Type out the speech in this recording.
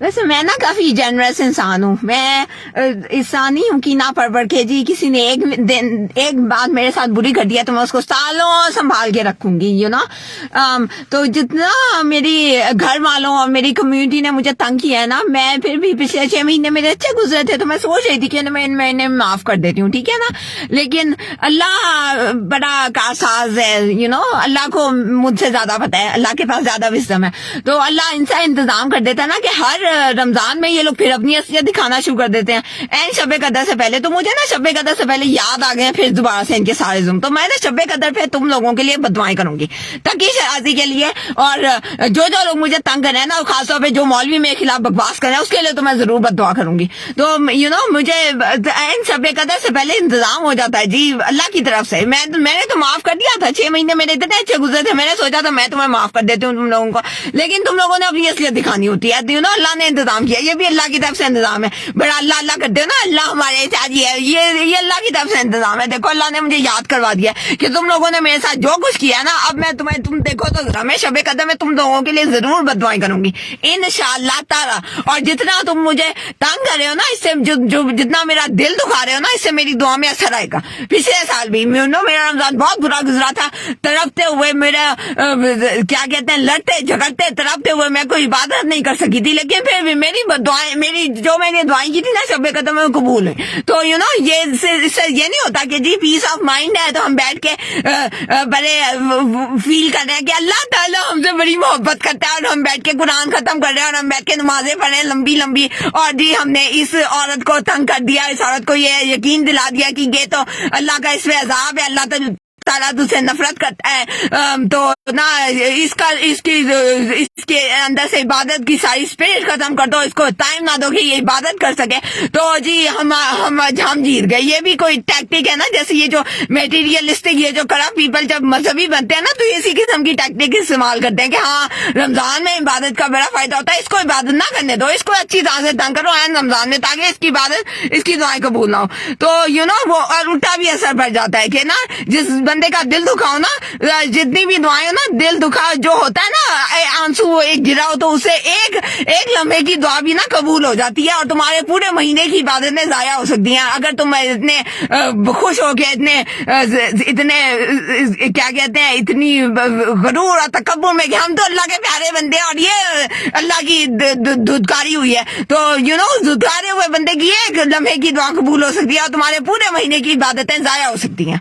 ویسے میں نا کافی جنرس انسان ہوں, میں انسان نہیں ہوں کہ نہ پڑھ پڑھ کے جی کسی نے ایک بات میرے ساتھ بری کر دیا تو میں اس کو سالوں سنبھال کے رکھوں گی, تو جتنا میری گھر والوں اور میری کمیونٹی نے مجھے تنگ کیا ہے نا, میں پھر بھی پچھلے 6 مہینے میرے اچھے گزرے تھے تو میں سوچ رہی تھی کہ میں انہیں معاف کر دیتی ہوں, ٹھیک ہے نا. لیکن اللہ بڑا کارساز ہے, اللہ کو مجھ سے زیادہ پتہ ہے, اللہ کے پاس زیادہ وزڈم ہے, تو اللہ ان سے انتظام کر دیتا ہے نا کہ ہر رمضان میں یہ لوگ پھر اپنی اصلیت دکھانا شروع کر دیتے ہیں. شب قدر سے پہلے تو مجھے نا شب قدر سے پہلے یاد آ گئے پھر دوبارہ سے ان کے سارے ظلم, تو میں نا شب قدر پہ تم لوگوں کے لیے بددعائیں کروں گی تاکہ شرازی کے لیے, اور جو لوگ مجھے تنگ کریں ہیں نا, خاص طور پہ جو مولوی میرے خلاف بکواس کریں اس کے لیے تو میں ضرور بددعا کروں گی. تو مجھے شب قدر سے پہلے انتظام ہو جاتا ہے جی اللہ کی طرف سے. میں نے تو معاف کر دیا تھا, 6 مہینے میرے اتنے اچھے گزرے تھے, میں نے سوچا تھا میں تمہیں معاف کر دیتی ہوں تم لوگوں کو, لیکن تم لوگوں نے اپنی اصلیت دکھانی ہوتی ہے. اللہ نے انتظام کیا, یہ بھی اللہ کی طرف سے انتظام ہے. بڑا اللہ کرتے ہو نا, اللہ ہمارے ساتھ ہے, یہ اللہ کی طرف سے انتظام ہے. دیکھو اللہ نے مجھے یاد کروا دیا کہ تم لوگوں نے میرے ساتھ جو کچھ کیا نا, اب میں تم دیکھو تو ذرا, میں شب قدر میں تم لوگوں کے لیے ضرور بددعائیں کروں گی انشاءاللہ تعالی. اور جتنا تم مجھے تنگ کر رہے ہو نا, اس سے جتنا میرا دل دکھا رہے ہو نا, اس سے میری دعا میں اثر آئے گا. پچھلے سال بھی میرا رمضان بہت برا گزرا تھا, تڑپتے ہوئے میرا کیا کہتے ہیں لڑتے جھگڑتے تڑپتے ہوئے میں کوئی عبادت نہیں کر سکی تھی, لیکن پھر بھی میری جو میں نے دعائیں کی تھی نا شب قدر میں قبول ہے. تو یہ اس سے یہ نہیں ہوتا کہ جی پیس آف مائنڈ ہے تو ہم بیٹھ کے بڑے فیل کر رہے ہیں کہ اللہ تعالیٰ ہم سے بڑی محبت کرتا ہے, اور ہم بیٹھ کے قرآن ختم کر رہے ہیں, اور ہم بیٹھ کے نمازیں پڑھ رہے ہیں لمبی لمبی, اور جی ہم نے اس عورت کو تنگ کر دیا, اس عورت کو یہ یقین دلا دیا کہ یہ تو اللہ کا اس پہ عذاب ہے, اللہ تعالیٰ تجھ سے نفرت کرتا ہے, تو نہ اس کے اندر سے عبادت کی ساری اسپرٹ ختم کر دو, اس کو ٹائم نہ دو کہ یہ عبادت کر سکے. تو جی ہم جیت گئے. یہ بھی کوئی ٹیکٹک ہے نا, جیسے یہ جو میٹیریلسٹک, یہ جو کرپٹ پیپل جب مذہبی بنتے ہیں نا, تو اسی قسم کی ٹیکٹک استعمال کرتے ہیں کہ ہاں رمضان میں عبادت کا بڑا فائدہ ہوتا ہے, اس کو عبادت نہ کرنے دو, اس کو اچھی طرح سے تنگ کرو رمضان میں تاکہ اس کی عبادت, اس کی دعائیں قبول نہ ہو. تو وہ اور الٹا بھی اثر پڑ جاتا ہے کہ نا جس بندے کا دل دکھاؤ نا, جتنی بھی دعائیں نا, دل دکھا جو ہوتا ہے نا, آنسو وہ ایک گرا ہو تو اسے ایک لمحے کی دعا بھی نا قبول ہو جاتی ہے, اور تمہارے پورے مہینے کی عبادتیں ضائع ہو سکتی ہیں اگر تم اتنے خوش ہو کے اتنے کیا کہتے ہیں اتنی غرور اور تکبر میں کہ ہم تو اللہ کے پیارے بندے ہیں اور یہ اللہ کی دھتکاری ہوئی ہے. تو دھتکارے ہوئے بندے کی ایک لمحے کی دعا قبول ہو سکتی ہے اور تمہارے پورے مہینے کی عبادتیں ضائع ہو سکتی ہیں.